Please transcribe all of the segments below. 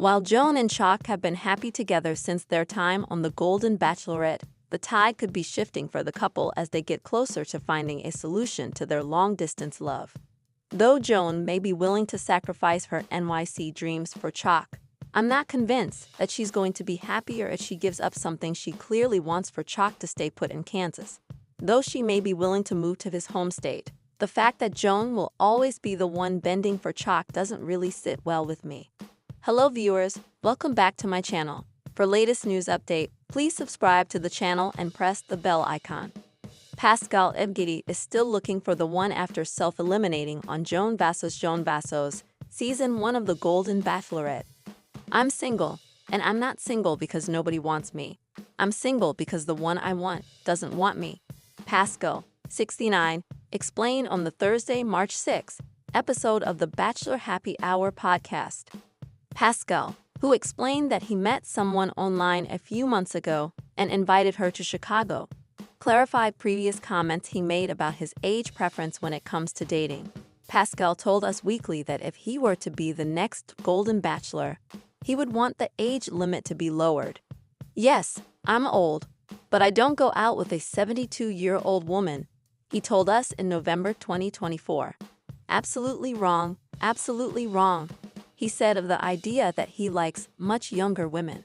While Joan and Chock have been happy together since their time on The Golden Bachelorette, the tide could be shifting for the couple as they get closer to finding a solution to their long-distance love. Though Joan may be willing to sacrifice her NYC dreams for Chock, I'm not convinced that she's going to be happier if she gives up something she clearly wants for Chock to stay put in Kansas. Though she may be willing to move to his home state, the fact that Joan will always be the one bending for Chock doesn't really sit well with me. Hello viewers, welcome back to my channel. For latest news update, please subscribe to the channel and press the bell icon. Pascal Ebgidi is still looking for the one after self-eliminating on Joan Vassos' Season 1 of The Golden Bachelorette. I'm single, and I'm not single because nobody wants me. I'm single because the one I want doesn't want me. Pascal, 69, explained on the Thursday, March 6 episode of the Bachelor Happy Hour podcast. Pascal, who explained that he met someone online a few months ago and invited her to Chicago, clarified previous comments he made about his age preference when it comes to dating. Pascal told Us Weekly that if he were to be the next Golden Bachelor, he would want the age limit to be lowered. Yes, I'm old, but I don't go out with a 72-year-old woman, he told us in November 2024. Absolutely wrong, he said of the idea that he likes much younger women.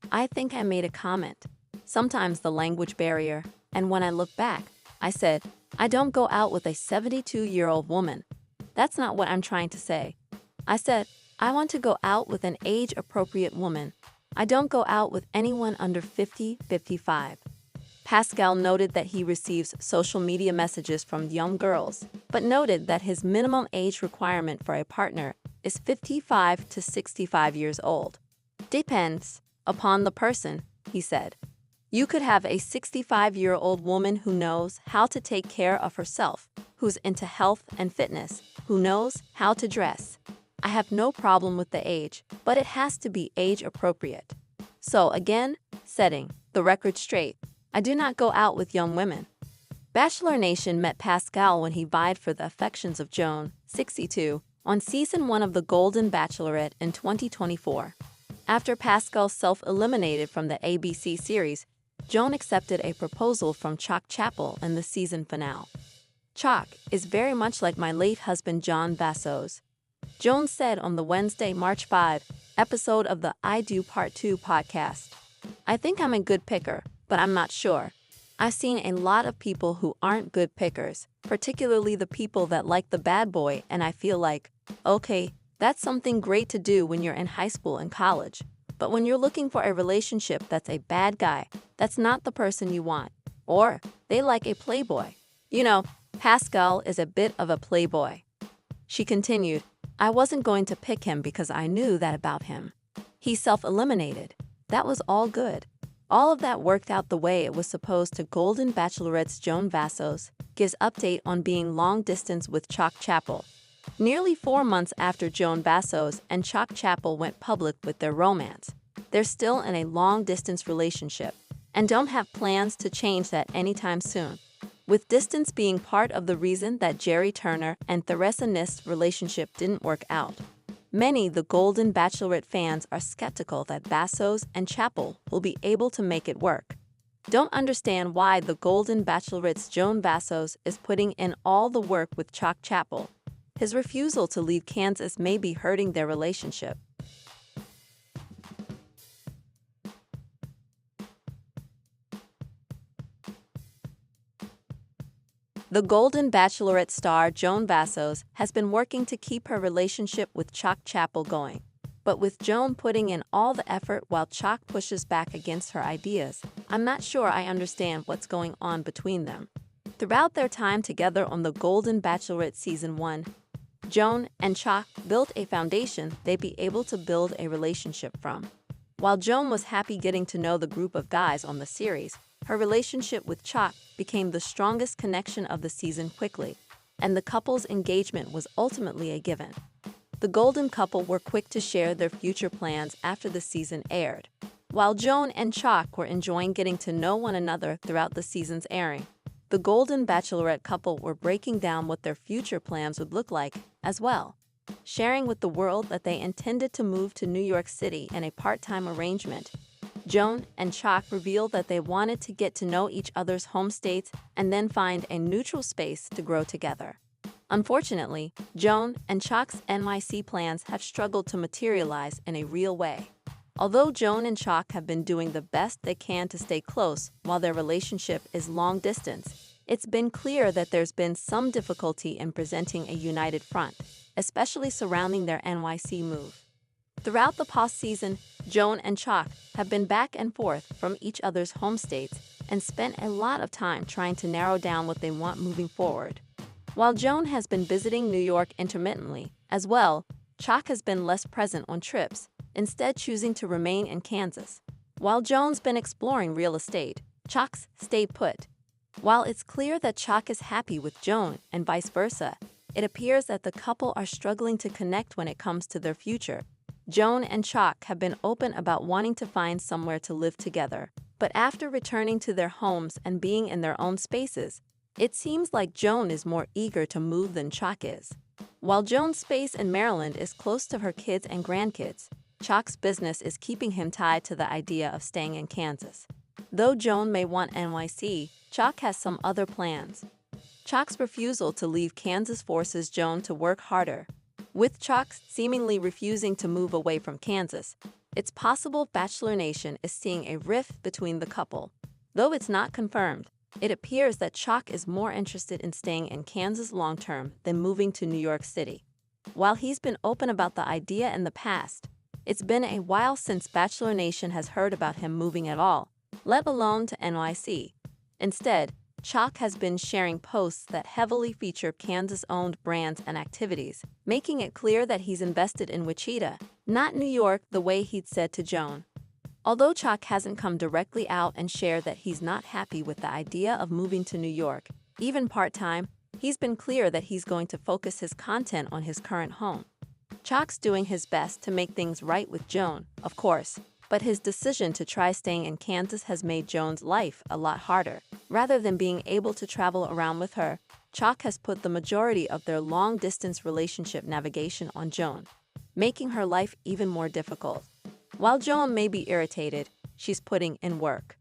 I think I made a comment, sometimes the language barrier, and when I look back, I said, I don't go out with a 72-year-old woman. That's not what I'm trying to say. I said, I want to go out with an age-appropriate woman. I don't go out with anyone under 50, 55. Pascal noted that he receives social media messages from young girls, but noted that his minimum age requirement for a partner is 55 to 65 years old. Depends upon the person, he said. You could have a 65-year-old woman who knows how to take care of herself, who's into health and fitness, who knows how to dress. I have no problem with the age, but it has to be age-appropriate. So again, setting the record straight, I do not go out with young women. Bachelor Nation met Pascal when he vied for the affections of Joan, 62, on Season 1 of The Golden Bachelorette in 2024. After Pascal self-eliminated from the ABC series, Joan accepted a proposal from Chock in the season finale. Chock is very much like my late husband Joan Vassos, Joan said on the Wednesday, March 5 episode of the I Do Part 2 podcast. I think I'm a good picker, but I'm not sure. I've seen a lot of people who aren't good pickers, particularly the people that like the bad boy, and I feel like, okay, that's something great to do when you're in high school and college. But when you're looking for a relationship that's a bad guy, that's not the person you want. Or they like a playboy. You know, Pascal is a bit of a playboy. She continued, I wasn't going to pick him because I knew that about him. He self-eliminated. That was all good. All of that worked out the way it was supposed to. Golden Bachelorette's Joan Vassos gives update on being long-distance with Chock. Nearly 4 months after Joan Vassos and Chock went public with their romance, they're still in a long-distance relationship and don't have plans to change that anytime soon, with distance being part of the reason that Jerry Turner and Theresa Nist's relationship didn't work out. Many The Golden Bachelorette fans are skeptical that Vassos and Chappell will be able to make it work. Don't understand why The Golden Bachelorette's Joan Vassos is putting in all the work with Chock. His refusal to leave Kansas may be hurting their relationship. The Golden Bachelorette star Joan Vassos has been working to keep her relationship with Chock going. But with Joan putting in all the effort while Chock pushes back against her ideas, I'm not sure I understand what's going on between them. Throughout their time together on The Golden Bachelorette Season 1, Joan and Chock built a foundation they'd be able to build a relationship from. While Joan was happy getting to know the group of guys on the series, her relationship with Chock became the strongest connection of the season quickly, and the couple's engagement was ultimately a given. The Golden couple were quick to share their future plans after the season aired. While Joan and Chock were enjoying getting to know one another throughout the season's airing, the Golden Bachelorette couple were breaking down what their future plans would look like as well. sharing with the world that they intended to move to New York City in a part-time arrangement. Joan and Chock revealed that they wanted to get to know each other's home states and then find a neutral space to grow together. Unfortunately, Joan and Chock's NYC plans have struggled to materialize in a real way. Although Joan and Chock have been doing the best they can to stay close while their relationship is long distance, it's been clear that there's been some difficulty in presenting a united front, especially surrounding their NYC move. Throughout the past season, Joan and Chock have been back and forth from each other's home states and spent a lot of time trying to narrow down what they want moving forward. While Joan has been visiting New York intermittently, as well, Chock has been less present on trips, instead choosing to remain in Kansas. While Joan's been exploring real estate, Chock's stayed put. While it's clear that Chock is happy with Joan and vice versa, it appears that the couple are struggling to connect when it comes to their future. Joan and Chock have been open about wanting to find somewhere to live together, but after returning to their homes and being in their own spaces, it seems like Joan is more eager to move than Chock is. While Joan's space in Maryland is close to her kids and grandkids, Chock's business is keeping him tied to the idea of staying in Kansas. Though Joan may want NYC, Chock has some other plans. Chock's refusal to leave Kansas forces Joan to work harder. With Chock seemingly refusing to move away from Kansas, it's possible Bachelor Nation is seeing a rift between the couple. Though it's not confirmed, it appears that Chock is more interested in staying in Kansas long-term than moving to New York City. While he's been open about the idea in the past, it's been a while since Bachelor Nation has heard about him moving at all, let alone to NYC. Instead, Chock has been sharing posts that heavily feature Kansas-owned brands and activities, making it clear that he's invested in Wichita, not New York the way he'd said to Joan. Although Chock hasn't come directly out and shared that he's not happy with the idea of moving to New York, even part-time, he's been clear that he's going to focus his content on his current home. Chock's doing his best to make things right with Joan, of course, but his decision to try staying in Kansas has made Joan's life a lot harder. Rather than being able to travel around with her, Chock has put the majority of their long-distance relationship navigation on Joan, making her life even more difficult. While Joan may be irritated, she's putting in work.